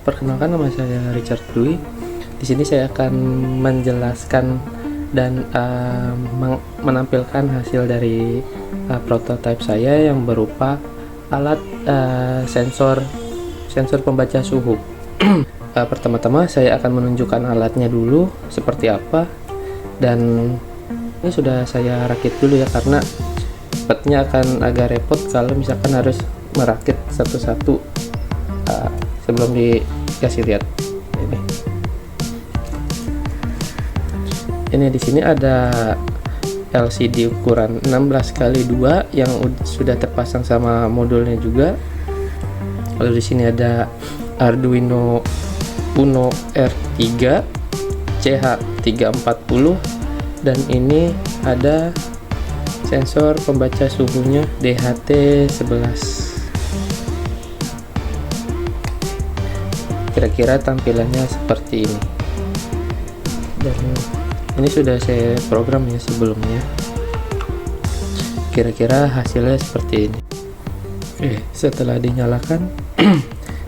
Perkenalkan, nama saya Richard Dwi. Di sini saya akan menjelaskan dan menampilkan hasil dari prototipe saya yang berupa alat sensor pembaca suhu. Pertama-tama saya akan menunjukkan alatnya dulu seperti apa, dan ini sudah saya rakit dulu ya, karena sepertinya akan agak repot kalau misalkan harus merakit satu-satu sebelum dikasih lihat. Ini di sini ada LCD ukuran 16x2 yang sudah terpasang sama modulnya juga. Lalu di sini ada Arduino Uno R3 CH340, dan ini ada sensor pembaca suhunya DHT11. Kira-kira tampilannya seperti ini, dan ini sudah saya program ya sebelumnya. Kira-kira hasilnya seperti ini. Setelah dinyalakan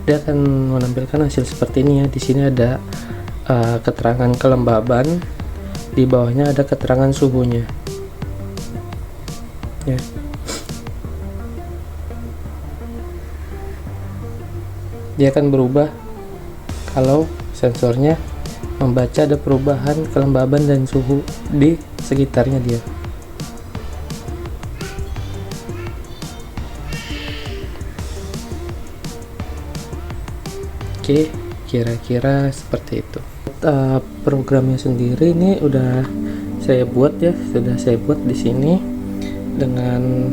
dia akan menampilkan hasil seperti ini ya. Di sini ada keterangan kelembaban, di bawahnya ada keterangan suhunya ya. Dia akan berubah kalau sensornya membaca ada perubahan kelembaban dan suhu di sekitarnya dia. Oke, kira-kira seperti itu. Programnya sendiri ini udah saya buat ya, sudah saya buat di sini dengan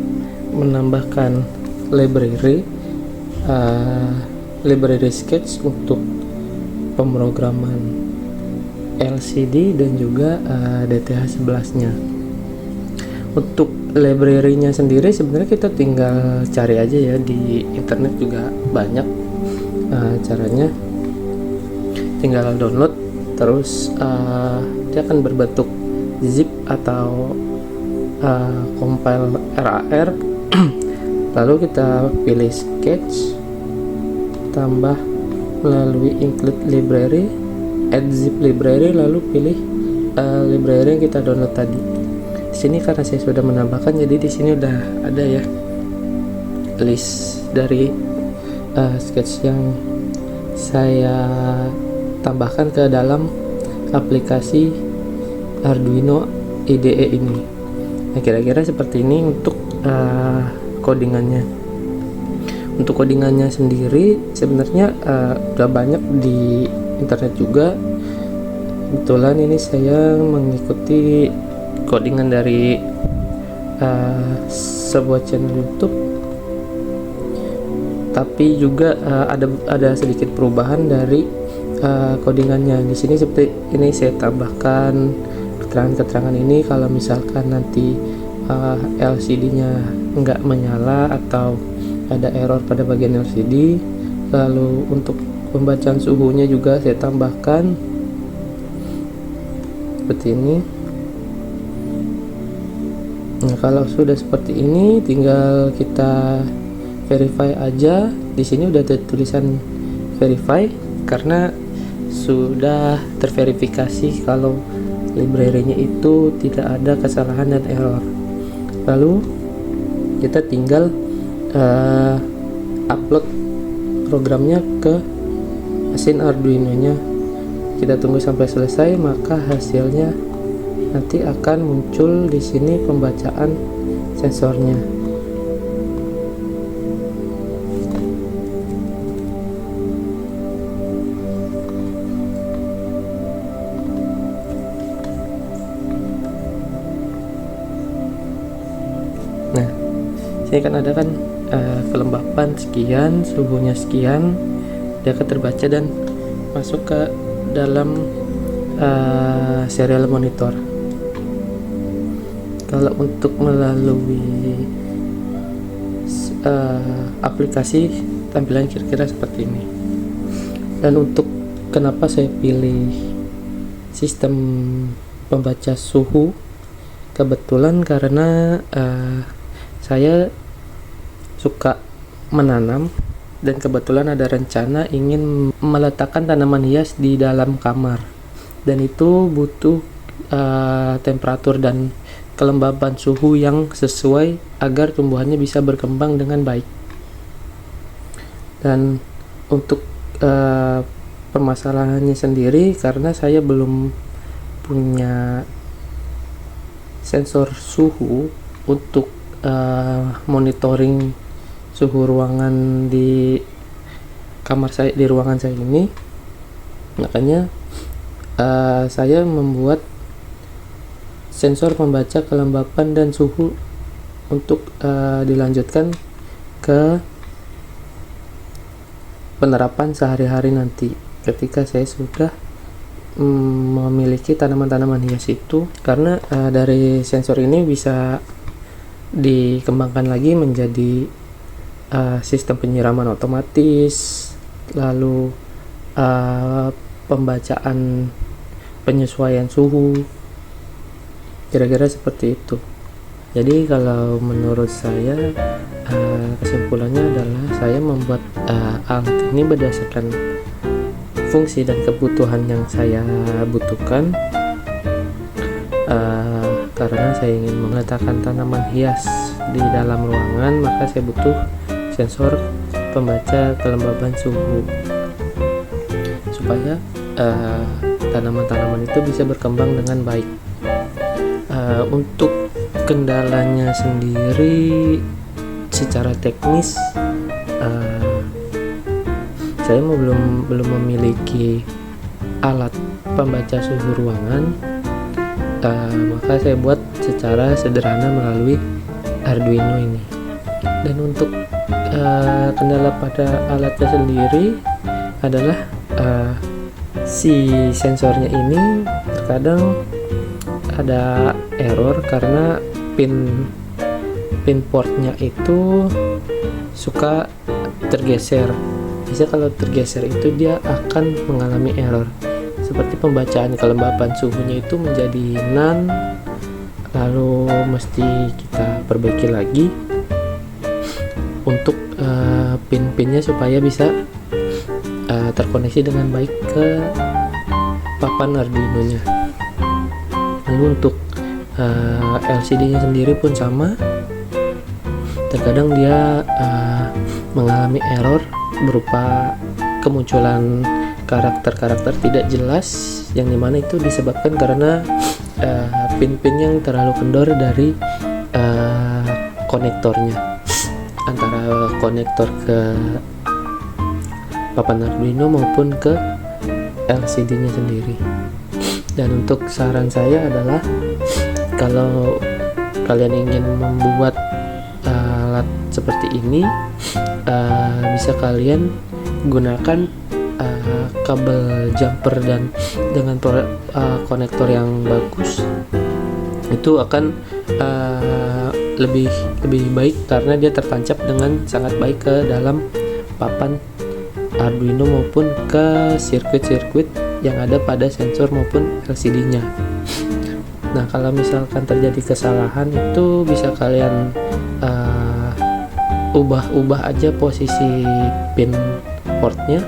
menambahkan library sketch untuk pemrograman LCD dan juga DTH11 nya. Untuk library-nya sendiri sebenarnya kita tinggal cari aja ya, di internet juga banyak caranya. Tinggal download, terus dia akan berbentuk zip atau compile RAR. Lalu kita pilih sketch, tambah melalui include library, add zip library, lalu pilih library yang kita download tadi. Di sini karena saya sudah menambahkan, jadi di sini udah ada ya list dari sketch yang saya tambahkan ke dalam aplikasi Arduino IDE ini. Nah, kira-kira seperti ini untuk codingannya. Untuk codingannya sendiri sebenarnya udah banyak di internet juga. Kebetulan ini saya mengikuti codingan dari sebuah channel YouTube, tapi juga ada sedikit perubahan dari codingannya. Di sini seperti ini saya tambahkan keterangan-keterangan ini kalau misalkan nanti LCD-nya nggak menyala atau ada error pada bagian LCD. Lalu untuk pembacaan suhunya juga saya tambahkan seperti ini. Nah, kalau sudah seperti ini tinggal kita verify aja. Di sini udah ada tulisan verify karena sudah terverifikasi kalau library-nya itu tidak ada kesalahan dan error. Lalu kita tinggal upload programnya ke mesin Arduino-nya. Kita tunggu sampai selesai, maka hasilnya nanti akan muncul di sini pembacaan sensornya. Nah, sini kan ada kan kelembapan sekian, suhunya sekian, dia akan terbaca dan masuk ke dalam serial monitor. Kalau untuk melalui aplikasi, tampilan kira-kira seperti ini. Dan untuk kenapa saya pilih sistem pembaca suhu, kebetulan karena saya suka menanam dan kebetulan ada rencana ingin meletakkan tanaman hias di dalam kamar, dan itu butuh temperatur dan kelembaban suhu yang sesuai agar tumbuhannya bisa berkembang dengan baik. Dan untuk permasalahannya sendiri, karena saya belum punya sensor suhu untuk monitoring suhu ruangan di ruangan saya ini, makanya saya membuat sensor pembaca kelembapan dan suhu untuk dilanjutkan ke penerapan sehari-hari nanti ketika saya sudah memiliki tanaman-tanaman hias itu, karena dari sensor ini bisa dikembangkan lagi menjadi sistem penyiraman otomatis, lalu pembacaan penyesuaian suhu, kira-kira seperti itu. Jadi kalau menurut saya kesimpulannya adalah saya membuat alat ini berdasarkan fungsi dan kebutuhan yang saya butuhkan, karena saya ingin meletakkan tanaman hias di dalam ruangan, maka saya butuh sensor pembaca kelembaban suhu supaya tanaman-tanaman itu bisa berkembang dengan baik. Untuk kendalanya sendiri secara teknis, saya belum memiliki alat pembaca suhu ruangan, maka saya buat secara sederhana melalui Arduino ini. Dan untuk kendala pada alatnya sendiri adalah si sensornya ini terkadang ada error karena pin portnya itu suka tergeser. Bisa kalau tergeser itu dia akan mengalami error, seperti pembacaan kelembapan suhunya itu menjadi none, lalu mesti kita perbaiki lagi untuk pin-pinnya supaya bisa terkoneksi dengan baik ke papan Arduino-nya. Lalu untuk LCD-nya sendiri pun sama, terkadang dia mengalami error berupa kemunculan karakter-karakter tidak jelas, yang dimana itu disebabkan karena pin-pin yang terlalu kendor dari konektornya, antara konektor ke papan Arduino maupun ke LCD-nya sendiri. Dan untuk saran saya adalah, kalau kalian ingin membuat alat seperti ini, bisa kalian gunakan kabel jumper dan dengan konektor yang bagus. Itu akan lebih baik karena dia tertancap dengan sangat baik ke dalam papan Arduino maupun ke sirkuit-sirkuit yang ada pada sensor maupun LCD-nya. Nah, kalau misalkan terjadi kesalahan, itu bisa kalian ubah aja posisi pin portnya,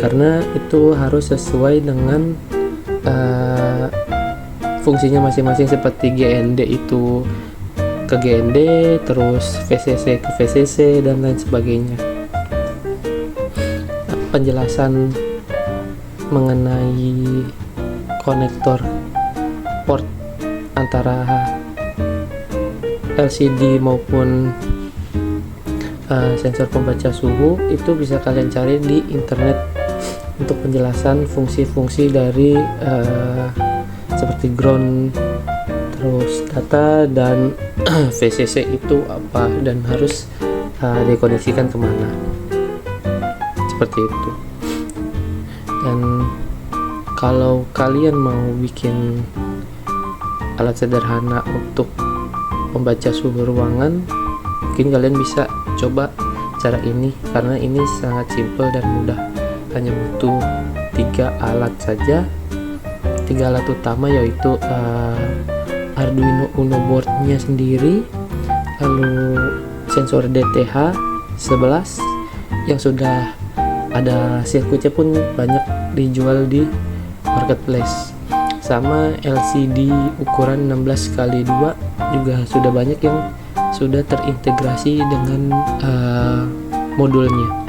karena itu harus sesuai dengan fungsinya masing-masing, seperti GND itu ke GND, terus VCC ke VCC, dan lain sebagainya. Penjelasan mengenai konektor port antara LCD maupun sensor pembaca suhu itu bisa kalian cari di internet untuk penjelasan fungsi-fungsi dari seperti ground, terus data, dan VCC itu apa dan harus dikoneksikan kemana, seperti itu. Dan kalau kalian mau bikin alat sederhana untuk membaca suhu ruangan, mungkin kalian bisa coba cara ini, karena ini sangat simple dan mudah. Hanya butuh 3 alat saja, 3 alat utama, yaitu Arduino Uno boardnya sendiri, lalu sensor DTH 11 yang sudah ada sirkuitnya pun banyak dijual di marketplace. Sama LCD ukuran 16x2 juga sudah banyak yang sudah terintegrasi dengan modulnya.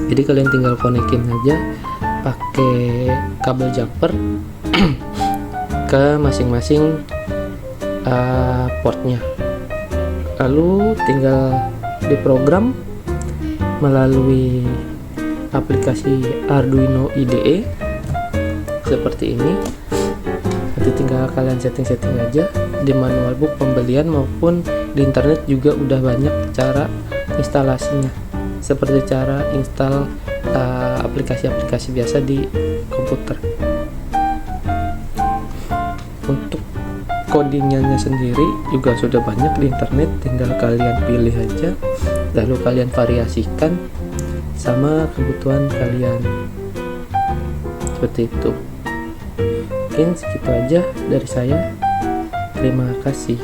Jadi kalian tinggal konekin aja pakai kabel jumper ke masing-masing portnya, lalu tinggal diprogram melalui aplikasi Arduino IDE seperti ini. Nanti tinggal kalian setting-setting aja di manual book pembelian maupun di internet juga udah banyak cara instalasinya, seperti cara install aplikasi-aplikasi biasa di komputer. Untuk codingannya sendiri juga sudah banyak di internet, tinggal kalian pilih aja lalu kalian variasikan sama kebutuhan kalian, seperti itu. Mungkin segitu aja dari saya, terima kasih.